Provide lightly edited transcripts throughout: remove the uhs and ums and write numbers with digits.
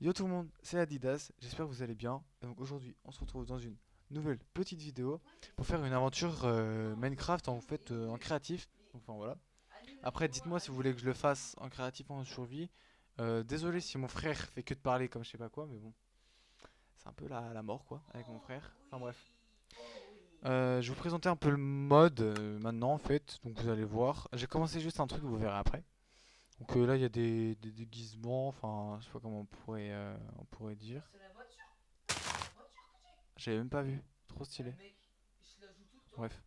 Yo tout le monde, c'est Adidas, j'espère que vous allez bien. Et donc aujourd'hui, on se retrouve dans une nouvelle petite vidéo pour faire une aventure Minecraft en créatif. Donc, enfin voilà. Après, dites-moi si vous voulez que je le fasse en créatif ou en survie. Désolé si mon frère fait que de parler comme je sais pas quoi, mais bon, c'est un peu la mort quoi avec mon frère. Enfin bref. Je vais vous présenter un peu le mode maintenant en fait, donc vous allez voir. J'ai commencé juste un truc, vous verrez après. Donc là, il y a des déguisements, enfin, je sais pas comment on pourrait dire. J'avais même pas vu. Trop stylé. Bref.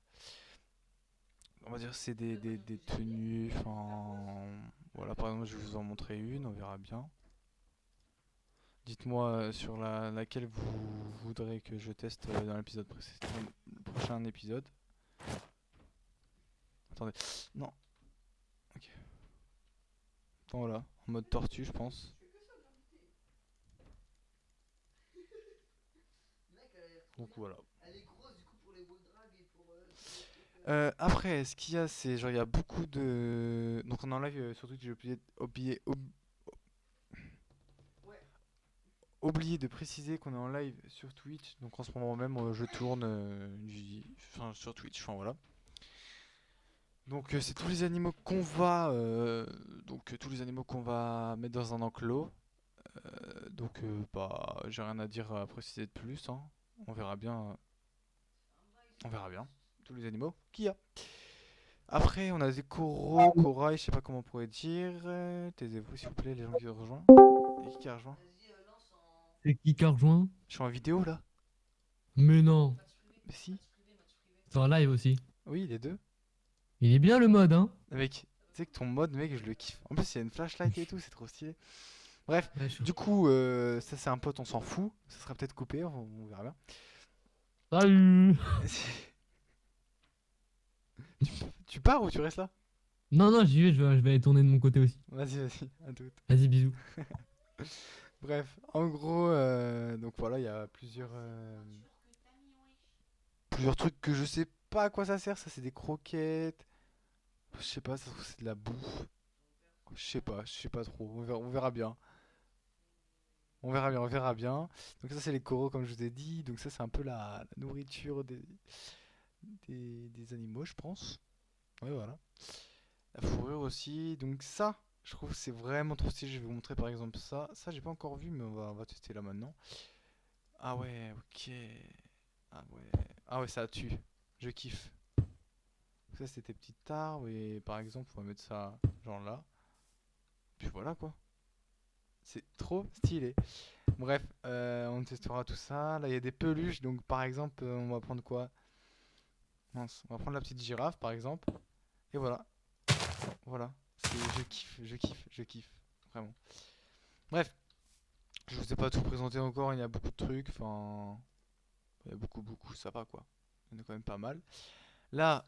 On va dire que c'est des tenues. Enfin. Voilà, par exemple, je vais vous en montrer une, on verra bien. Dites-moi sur laquelle vous voudrez que je teste dans l'épisode précédent. Le prochain épisode. Attendez. Non. Ok. Bon, voilà. En mode tortue, je pense. Donc voilà. Après, ce qu'il y a, c'est genre il y a beaucoup de. Donc on en live sur Twitch, j'ai oublié de préciser qu'on est en live sur Twitch. Donc en ce moment même, je tourne enfin, sur Twitch. Enfin voilà. Donc c'est tous les animaux qu'on va tous les animaux qu'on va mettre dans un enclos. Bah j'ai rien à dire à préciser de plus. Hein. On verra bien. On verra bien. Tous les animaux qu'il y a. Après, on a des coraux, corail, je sais pas comment on pourrait dire. Taisez-vous s'il vous plaît, les gens qui rejoignent. Et qui a rejoint? C'est qui a rejoint? Je suis en vidéo là. Mais non. Mais si. C'est en live aussi. Oui, les deux. Il est bien le mode, hein? Mec, tu sais que ton mode, mec, je le kiffe. En plus, il y a une flashlight et tout, c'est trop stylé. Bref, Ouais, du coup, ça c'est un pote, on s'en fout. Ça sera peut-être coupé, on verra bien. Salut! Tu pars ou tu restes là? Non, non, j'y vais, je vais aller tourner de mon côté aussi. Vas-y, à tout. Vas-y, bisous. Bref, en gros, donc voilà, il y a plusieurs trucs que je sais pas à quoi ça sert. Ça, c'est des croquettes. Je sais pas, ça se trouve, c'est de la bouffe. Je sais pas trop. On verra bien. On verra bien, on verra bien. Donc ça c'est les coraux comme je vous ai dit. Donc ça c'est un peu la nourriture des animaux je pense. Ouais voilà. La fourrure aussi. Donc ça, je trouve que c'est vraiment trop stylé. Je vais vous montrer par exemple ça. Ça j'ai pas encore vu mais on va tester là maintenant. Ah ouais, ok. Ah ouais. Ah ouais ça tue. Je kiffe. Ça c'était petites arbres et par exemple on va mettre ça genre là. Puis voilà quoi. C'est trop stylé. Bref, on testera tout ça. Là, il y a des peluches. Donc, par exemple, on va prendre quoi? Mince, on va prendre la petite girafe, par exemple. Et voilà. Voilà. Je kiffe, je kiffe, je kiffe. Vraiment. Bref, je vous ai pas tout présenté encore. Il y a beaucoup de trucs. Enfin, il y a beaucoup. Ça va quoi. Il y en a quand même pas mal. Là,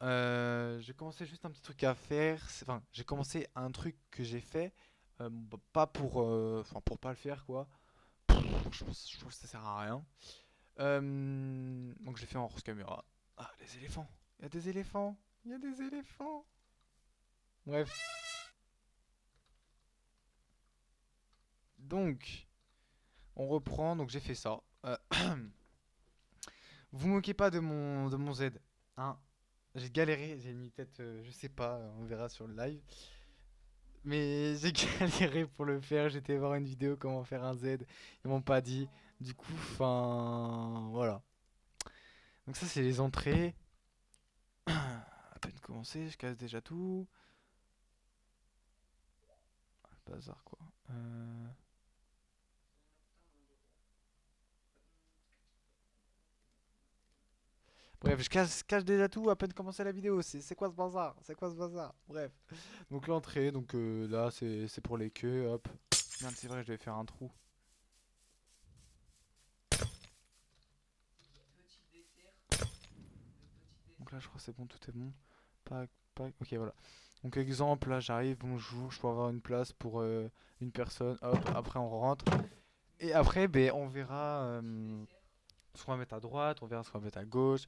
j'ai commencé juste un petit truc à faire. Enfin, j'ai commencé un truc que j'ai fait. Pas pour, enfin, pour pas le faire quoi. Je trouve que ça sert à rien. Donc je l'ai fait en rose caméra. Ah, les éléphants. Il y a des éléphants. Il y a des éléphants. Bref. Donc, on reprend. Donc j'ai fait ça. Vous moquez pas de mon Z. Hein. J'ai galéré. J'ai mis peut-être, je sais pas, on verra sur le live. Mais j'ai galéré pour le faire. J'étais voir une vidéo comment faire un Z. Ils m'ont pas dit. Du coup, enfin, voilà. Donc ça, c'est les entrées. À peine commencé, je casse déjà tout. Bazar quoi. Bref, cache déjà tout à peine commencer la vidéo. C'est quoi ce bazar? C'est quoi ce bazar? Bref. Donc l'entrée, donc là c'est pour les queues, hop. Merde, c'est vrai, je devais faire un trou. Donc là je crois que c'est bon, tout est bon. Ok voilà. Donc exemple, là j'arrive, bonjour, je peux avoir une place pour une personne, hop, après on rentre. Et après, ben, on verra ce qu'on va mettre à droite, on verra ce qu'on va mettre à gauche.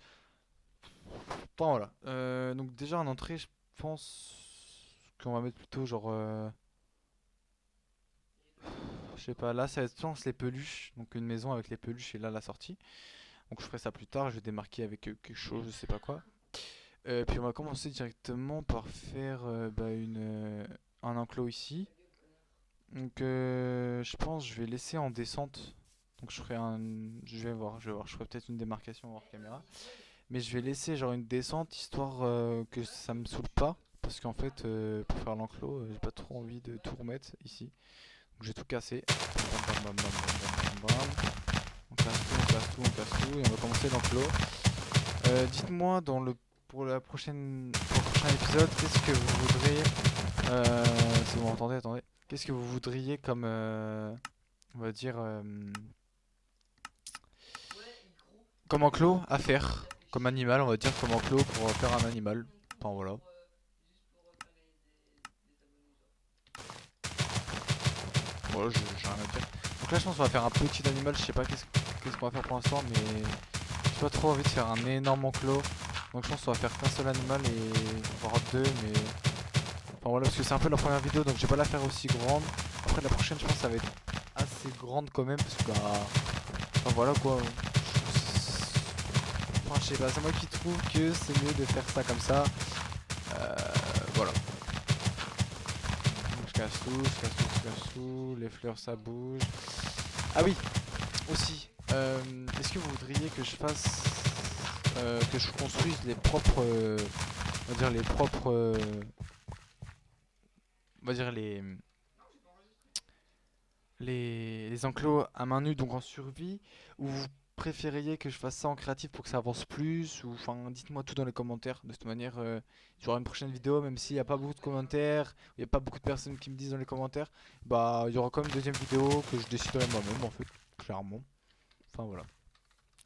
Enfin voilà. Donc déjà en entrée, je pense qu'on va mettre plutôt genre Je sais pas, là ça va être je pense les peluches. Donc une maison avec les peluches et là la sortie. Donc je ferai ça plus tard, je vais démarquer avec quelque chose, je sais pas quoi. Puis on va commencer directement par faire un enclos ici. Donc je pense que je vais laisser en descente. Donc je ferai un... je vais voir, je ferai peut-être une démarcation hors caméra. Mais je vais laisser genre une descente histoire que ça me saoule pas. Parce qu'en fait, pour faire l'enclos, j'ai pas trop envie de tout remettre ici. Donc je vais tout casser. Bam, bam, bam, bam, bam, bam, bam. On casse tout, on casse tout, on casse tout. Et on va commencer l'enclos. Dites-moi pour le prochain épisode, qu'est-ce que vous voudriez. Si vous m'entendez, attendez. Qu'est-ce que vous voudriez comme. On va dire. Comme enclos à faire. Comme animal, on va dire comme enclos pour faire un animal. Enfin voilà. Voilà, j'ai rien à dire. Donc là, je pense qu'on va faire un petit animal. Je sais pas qu'est-ce qu'on va faire pour l'instant, mais j'ai pas trop envie de faire un énorme enclos. Donc je pense qu'on va faire qu'un seul animal et voire deux, mais. Enfin voilà, parce que c'est un peu la première vidéo, donc je vais pas la faire aussi grande. Après, la prochaine, je pense que ça va être assez grande quand même, parce que bah. Enfin voilà quoi. Enfin, je sais pas, c'est moi qui trouve que c'est mieux de faire ça comme ça. Euh, voilà. Donc je casse tout, je casse tout, je casse tout. Les fleurs ça bouge. Ah oui, aussi. Est-ce que vous voudriez que je fasse. Que je construise les propres. On va dire les propres. On va dire les enclos à main nue, donc en survie, ou vous préfériez que je fasse ça en créatif pour que ça avance plus, ou enfin dites-moi tout dans les commentaires. De cette manière, il y aura une prochaine vidéo, même s'il n'y a pas beaucoup de commentaires, il n'y a pas beaucoup de personnes qui me disent dans les commentaires, bah il y aura quand même une deuxième vidéo que je déciderai moi-même en fait, clairement. Enfin voilà.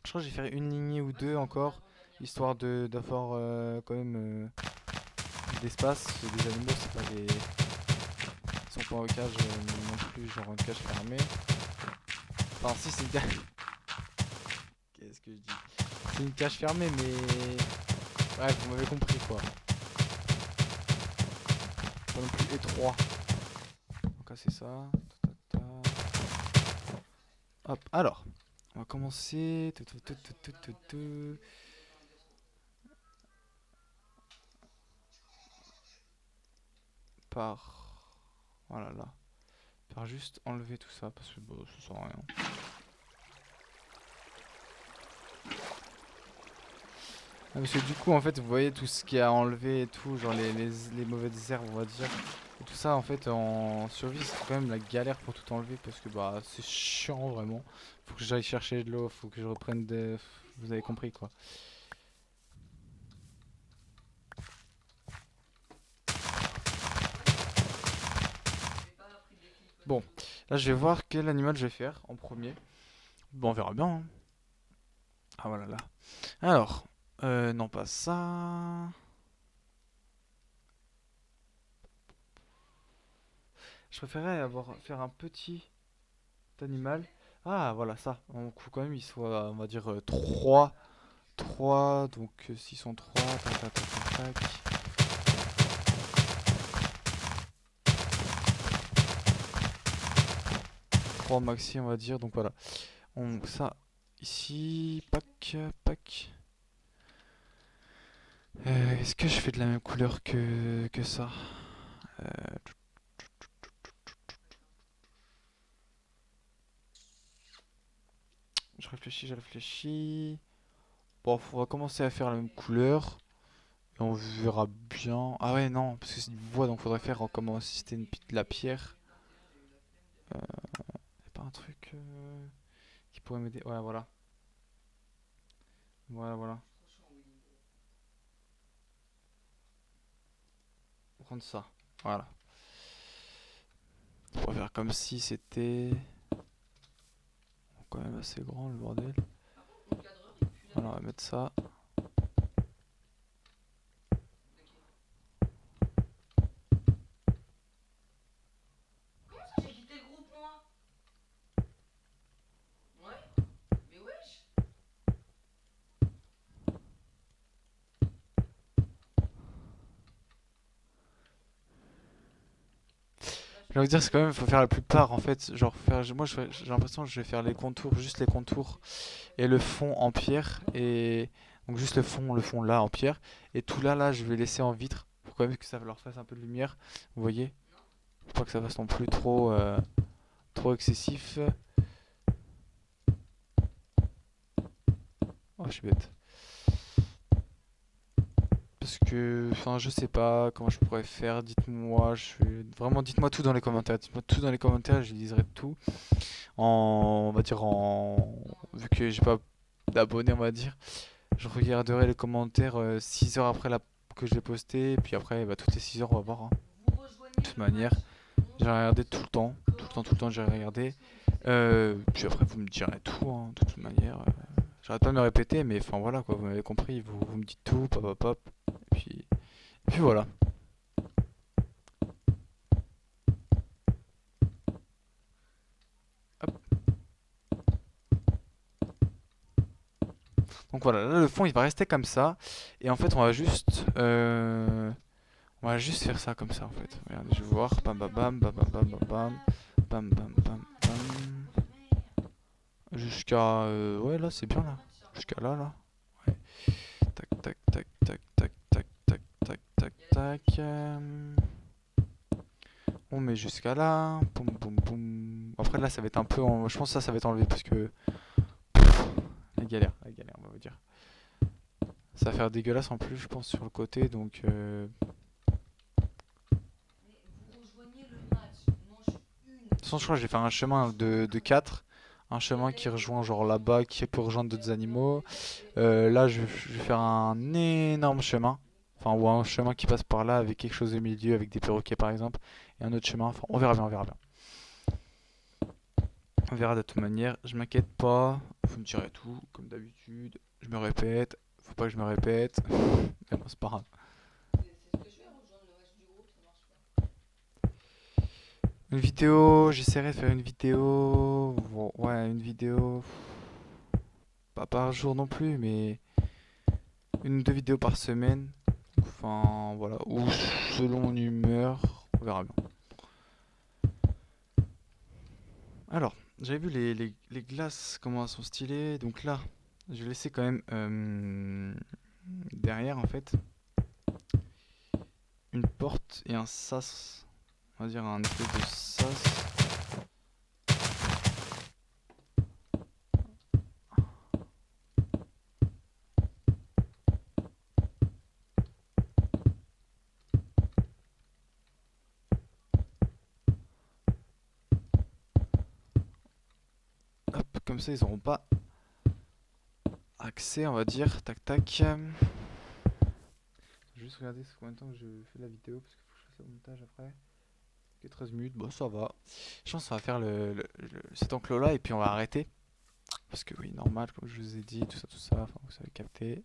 Je crois que je vais faire une lignée ou deux encore, histoire d'avoir quand même d'espace. Des animaux, c'est pas des. Ils sont pas en cage non plus, genre en cage fermée. Enfin, si, c'est une cage. Qu'est-ce que je dis? C'est une cage fermée, mais. Bref, vous m'avez compris quoi. Pas non plus étroit. On va casser ça. Ta, ta, ta. Hop, alors. On va commencer. Par. Voilà là. Par juste enlever tout ça parce que bah, ça sert à rien. Ah, parce que du coup, en fait, vous voyez tout ce qu'il y a à enlever et tout, genre les mauvaises herbes, on va dire. Et tout ça, en fait, en survie, c'est quand même la galère pour tout enlever parce que bah c'est chiant vraiment. Faut que j'aille chercher de l'eau, faut que je reprenne des. Vous avez compris quoi. Bon, là je vais voir quel animal je vais faire en premier. Bon, on verra bien, hein. Ah voilà là. Alors, non pas ça. Je préférais faire un petit animal. Ah voilà ça. Donc faut quand même il soit, on va dire 3. 3, donc s'ils sont 3, tac tac tac tac tac. 3 maxi on va dire, donc voilà. Donc ça, ici, pack, pack. Est-ce que je fais de la même couleur que ça? Euh, je réfléchis, je réfléchis. Bon, on va commencer à faire la même couleur. Et on verra bien. Ah ouais, non, parce que c'est du bois, donc faudrait faire comment si c'était de la pierre. Y'a pas un truc qui pourrait m'aider? Ouais, voilà. Voilà, voilà. On va prendre ça. Voilà. On va faire comme si c'était quand même assez grand le bordel. Voilà, on va mettre ça. J'ai quitté le groupe, moi. Ouais. Mais wesh. J'ai envie de dire, c'est quand même, faut faire la plupart en fait. Genre, moi j'ai l'impression que je vais faire les contours, juste les contours et le fond en pierre. Et donc, juste le fond là en pierre. Et tout là, là, je vais laisser en vitre pour quand même que ça leur fasse un peu de lumière. Vous voyez? Faut pas que ça fasse non plus trop excessif. Oh, je suis bête. Parce que, enfin, je sais pas comment je pourrais faire. Dites-moi, vraiment, dites-moi tout dans les commentaires. Dites-moi tout dans les commentaires, je liserai tout. On va dire vu que j'ai pas d'abonnés, on va dire, je regarderai les commentaires 6 heures après que je l'ai posté. Et puis après, bah, toutes les 6 heures, on va voir, hein. Vous rejoignez De toute le manière, match. j'ai regardé tout le temps. Tout le temps, j'ai regardé. Puis après, vous me direz tout, hein, de toute manière. J'arrête pas de me répéter, mais enfin voilà quoi, vous m'avez compris, vous me dites tout, pop pop pop. Et puis voilà. Hop. Donc voilà, là le fond il va rester comme ça. Et en fait on va juste faire ça comme ça en fait. Regardez, je vais voir. Bam bam bam bam bam bam bam bam bam bam bam bam. Jusqu'à ouais là c'est bien là. Jusqu'à là là. Ouais. Tac tac tac tac tac tac tac tac tac tac. On met jusqu'à là. Boum boum boum. Après là ça va être un peu je pense que ça va être enlevé parce que la galère on va vous dire. Ça va faire dégueulasse en plus je pense sur le côté donc Mais vous rejoignez le match. Manche de toute façon je crois que je vais faire un chemin de 4. Un chemin qui rejoint genre là-bas, qui peut rejoindre d'autres animaux. Là je vais faire un énorme chemin. Enfin ou un chemin qui passe par là avec quelque chose au milieu, avec des perroquets par exemple. Et un autre chemin, enfin on verra bien, on verra bien. On verra de toute manière, je m'inquiète pas, vous me direz tout, comme d'habitude. Je me répète, faut pas que je me répète. Mais bon, c'est pas grave. C'est ce que je fais, rejoindre le reste du groupe, ça marche pas. Une vidéo, j'essaierai de faire une vidéo. Bon, ouais, une vidéo. Pas par jour non plus, mais une ou deux vidéos par semaine. Enfin, voilà. Ou selon mon humeur, on verra bien. Alors, j'avais vu les glaces, comment elles sont stylées. Donc là, je vais laisser quand même derrière en fait une porte et un sas. On va dire un espèce de sas. Hop, comme ça ils auront pas accès, on va dire. Tac tac. Je vais juste regarder combien de temps que je fais la vidéo parce qu'il faut que je fasse le montage après. Ok, 13 minutes, bon ça va. Je pense qu'on va faire cet enclos là et puis on va arrêter. Parce que oui, normal, comme je vous ai dit, tout ça, enfin, vous avez capté.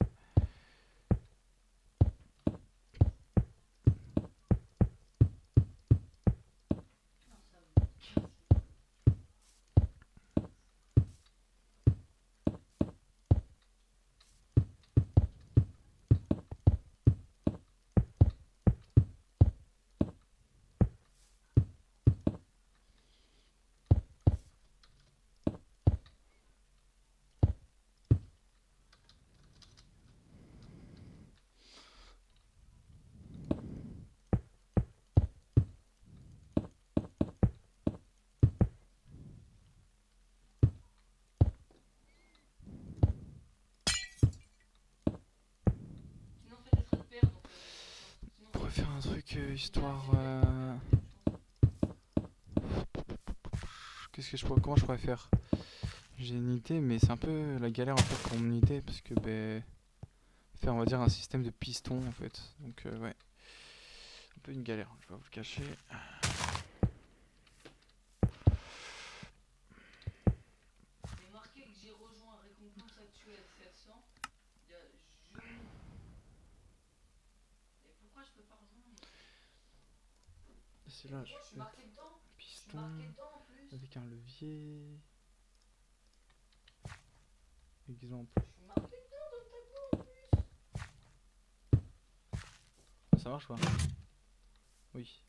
Sinon, faites des traits de paire, donc sinon, On pourrait faire un truc histoire. Comment je pourrais faire? J'ai une idée, mais c'est un peu la galère en fait pour mon idée parce que faire on va dire un système de piston en fait. Donc ouais, un peu une galère. Je vais vous le cacher. mais marqué que j'ai rejoint récompense actuelle 700. Il y a je. Mais pourquoi je peux pas rejoindre? C'est là, je Pourquoi je suis vais marqué mettre dedans? Je suis piston marqué dedans en plus. avec un levier. Exemple. Je suis marqué dedans dans le tableau. Ça marche pas? Oui.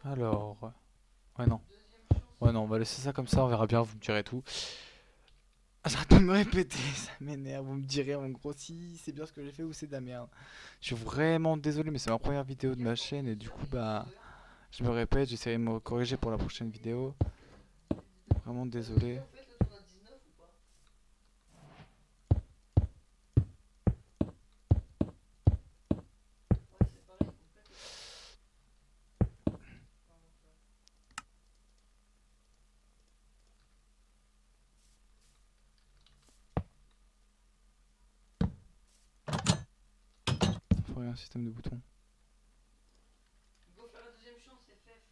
Alors. Ouais, non. Deuxième chance. Ouais, non, on va laisser ça comme ça, on verra bien, vous me direz tout. Ah, j'arrête de me répéter, ça m'énerve, vous me direz en gros si c'est bien ce que j'ai fait ou c'est de la merde. Je suis vraiment désolé, mais c'est ma première vidéo de ma chaîne et du coup, bah, je me répète, j'essaierai de me corriger pour la prochaine vidéo. Vraiment désolé. En fait, le tour à 19 ou pas? Ouais, c'est pareil, complète. Faut un système de boutons. Go faire la deuxième chance, FF.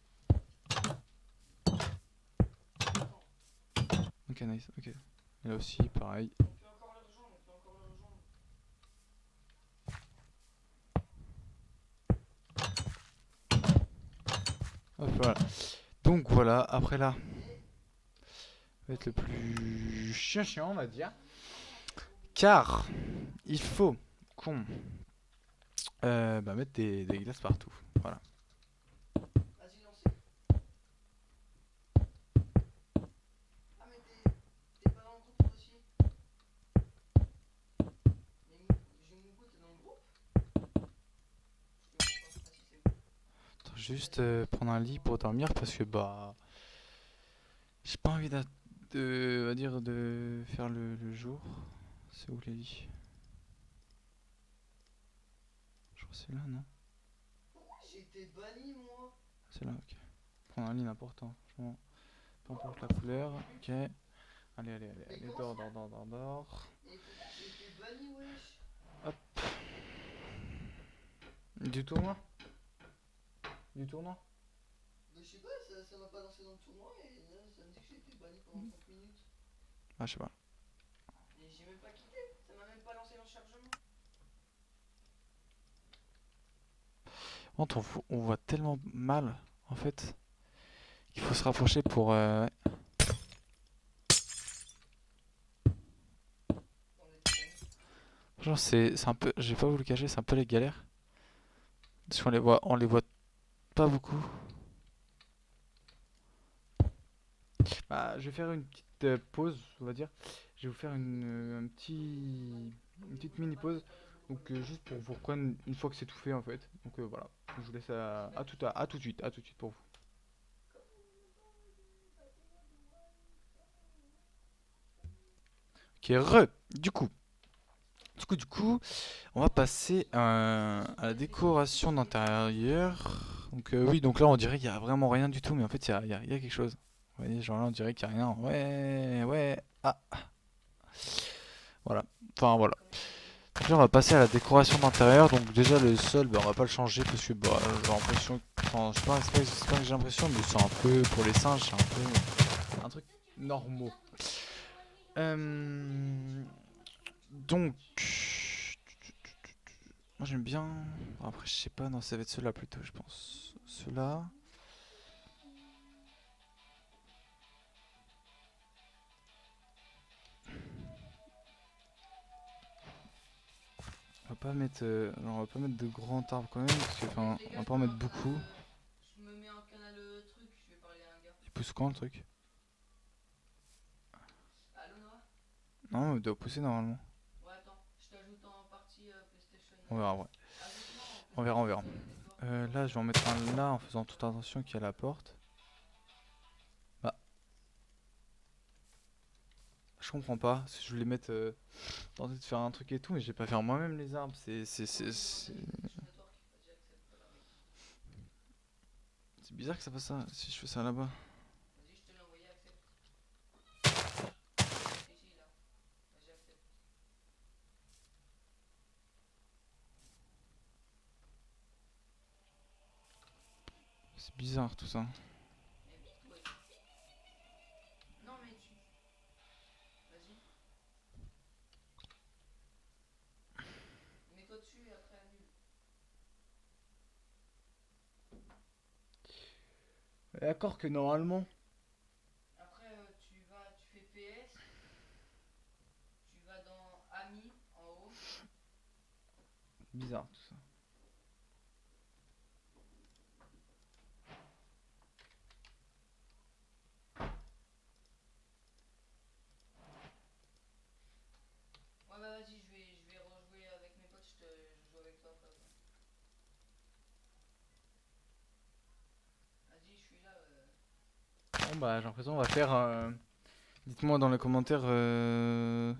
Attends, Ok, nice, ok. Et là aussi, pareil. on peut encore le rejoindre, on peut encore le rejoindre. Hop, voilà. Donc voilà, après là, va être le plus chiant, on va dire. Car il faut qu'on bah, mette des glaces partout. Voilà. Vas-y, lancez. Ah, mais t'es pas dans le groupe toi aussi? Mais j'ai Mouko, t'es dans le groupe? Je te vois pas. Ah, si, c'est bon. Attends, juste prendre un lit pour dormir parce que bah j'ai pas envie on va dire de faire le jour. C'est où les lits? Je crois que c'est là, non? Pourquoi j'ai été banni, moi? C'est là, ok. Prendre un lit n'importe, hein, franchement. Peu importe la couleur, ok. Allez, dors. Mais pourquoi j'ai été banni, wesh? Du tournoi? Du tournoi? Bah, je sais pas, ça m'a pas lancé dans le tournoi et là, ça me dit que j'ai été banni pendant 30 minutes. Ah, je sais pas. Et j'ai même pas quitté, ça m'a même pas lancé dans le chargement. On voit tellement mal, en fait, qu'il faut se rapprocher pour... ouais. On était banni. Genre, c'est un peu... J'ai pas voulu le cacher, c'est un peu les galères. Parce on les voit pas beaucoup. Bah, je vais faire une petite pause, on va dire. Je vais vous faire une petite mini pause. Donc, juste pour vous reprendre une fois que c'est tout fait, en fait. Donc, voilà. Je vous laisse à tout de suite, à tout de suite pour vous. Ok, du coup, on va passer à la décoration d'intérieur. Donc oui, donc là on dirait qu'il y a vraiment rien du tout, mais en fait il y a quelque chose. Vous voyez, genre là on dirait qu'il y a rien. Ouais. Ah, voilà. Enfin voilà. Donc là on va passer à la décoration d'intérieur. Donc déjà le sol, bah, on va pas le changer parce que bah, j'ai l'impression, enfin je sais pas, c'est pas que j'ai l'impression, mais c'est un peu pour les singes, c'est un peu un truc normaux. Donc moi j'aime bien. Après je sais pas, non ça va être ceux-là plutôt je pense. Ceux-là. On va pas mettre de grands arbres quand même, parce que enfin Les on gars, va je pas en me mets mettre en beaucoup. canal. Je me mets en canal truc, je vais parler à un gars. Il pousse quand le truc? Allo Noah? Non, il doit pousser normalement. Ouais, attends, je t'ajoute en partie PlayStation. On verra, ouais. Ajoute-moi en On verra. Network. Là je vais en mettre un là en faisant toute attention qu'il y a la porte. Bah, je comprends pas, si je voulais mettre tenter de faire un truc et tout, mais je vais pas faire moi-même les arbres, c'est bizarre que ça fasse ça, si je fais ça là-bas. Vas-y, je te l'ai envoyé, accepte. Ici, là. Vas-y, accepte. C'est bizarre tout ça. Mais vite, ouais. Non, mais tu. Vas-y. Mets-toi dessus et après annule. D'accord que normalement. Après, tu fais PS. Tu vas dans Amis en haut. Bizarre tout ça. Bon bah j'ai l'impression on va faire... Dites-moi dans les commentaires Ah,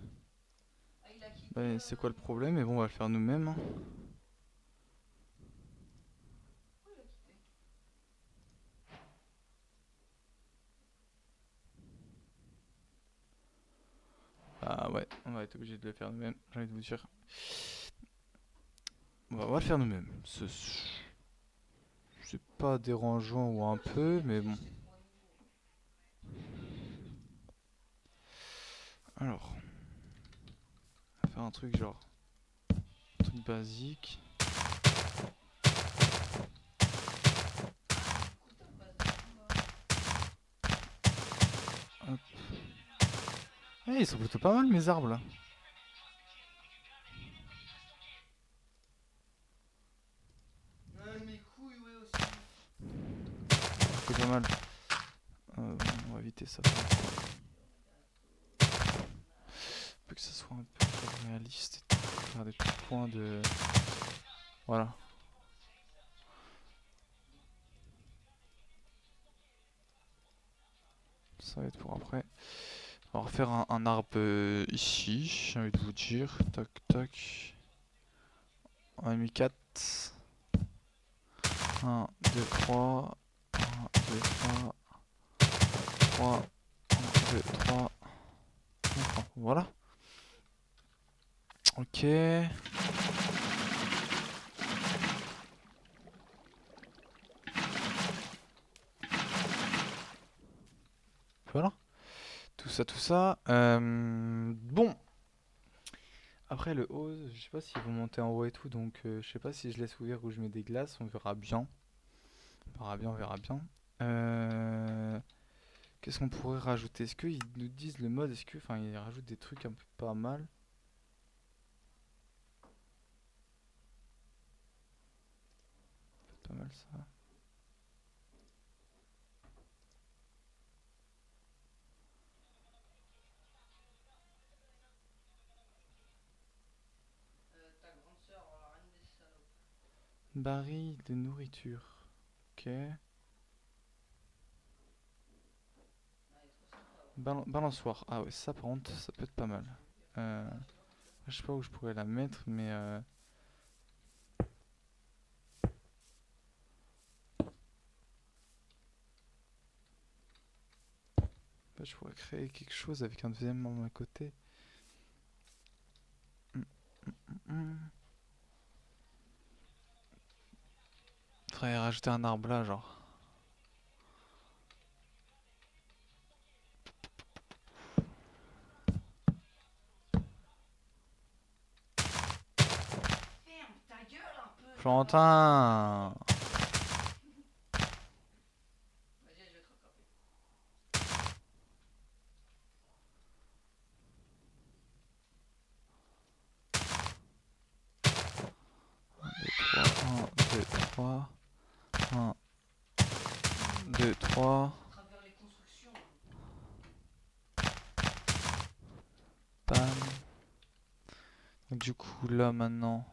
il a quitté. bah, c'est quoi le problème, mais bon on va le faire nous-mêmes, hein. Pourquoi il a quitté? Ah ouais, on va être obligé de le faire nous-mêmes, j'ai envie de vous dire. On va le faire nous-mêmes. C'est pas dérangeant ou un peu, mais bon. Alors, on va faire un truc genre... Un truc basique. Hop. Eh, ils sont plutôt pas mal mes arbres là. Mes couilles, ouais, aussi. C'est pas mal. Bon, on va éviter ça. Faut que ça soit un peu réaliste. Faire des petits points de... Voilà. Ça va être pour après. On va refaire un arbre ici, j'ai envie de vous dire. Tac, tac. On a mis 4. 1, 2, 3. 1, 2, 3. 3. 1, 2, 3. 3. Voilà. Ok. Voilà. Tout ça, tout ça. Bon. Après le haut, je sais pas s'ils vont monter en haut et tout, donc je sais pas si je laisse ouvert ou je mets des glaces, on verra bien. On verra bien, on verra bien. Qu'est-ce qu'on pourrait rajouter? Est-ce qu'ils nous disent le mode? Est-ce que, enfin, ils rajoutent des trucs un peu pas mal? Pas mal ça. Ta grande sœur, la reine des salopes. Baril de nourriture. Ok. Ah, il est trop sympa, ouais. Balançoire. Ah ouais, ça par contre, ça peut être pas mal. Je sais pas où je pourrais la mettre, mais je pourrais créer quelque chose avec un deuxième membre à côté. Hum, hum, hum. Faudrait rajouter un arbre là, genre. Ferme ta gueule un peu. Florentin! Vas-y, je vais te rattraper. 1, 2, 3. 1, 2, 3. À travers les constructions. Bam. Donc, du coup, là maintenant.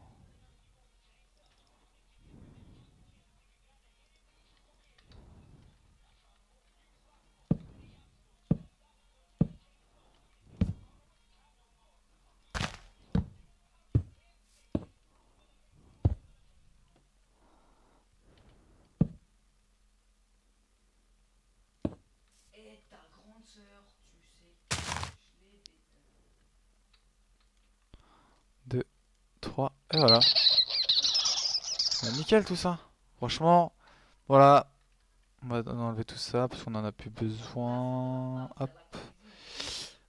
Et ta grande sœur, tu sais que je l'ai déteste. 2, 3. Et voilà. Bah, nickel tout ça. Franchement, voilà. On va enlever tout ça parce qu'on en a plus besoin. Hop.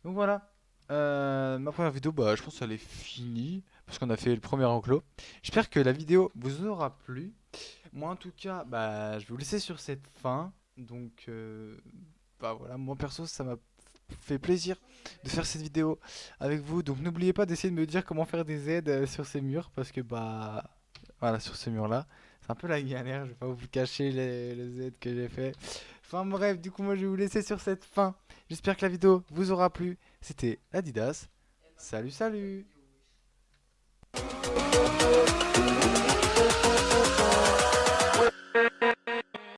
Donc voilà. Ma première vidéo, bah, je pense qu'elle est finie. Parce qu'on a fait le premier enclos. J'espère que la vidéo vous aura plu. Moi, en tout cas, bah, je vais vous laisser sur cette fin. Donc, bah voilà, moi perso, ça m'a fait plaisir de faire cette vidéo avec vous. Donc, n'oubliez pas d'essayer de me dire comment faire des aides sur ces murs. Parce que, bah, voilà, sur ce mur-là, c'est un peu la galère. Je vais pas vous cacher les aides que j'ai fait. Enfin, bref, du coup, moi, je vais vous laisser sur cette fin. J'espère que la vidéo vous aura plu. C'était Adidas. Salut, salut!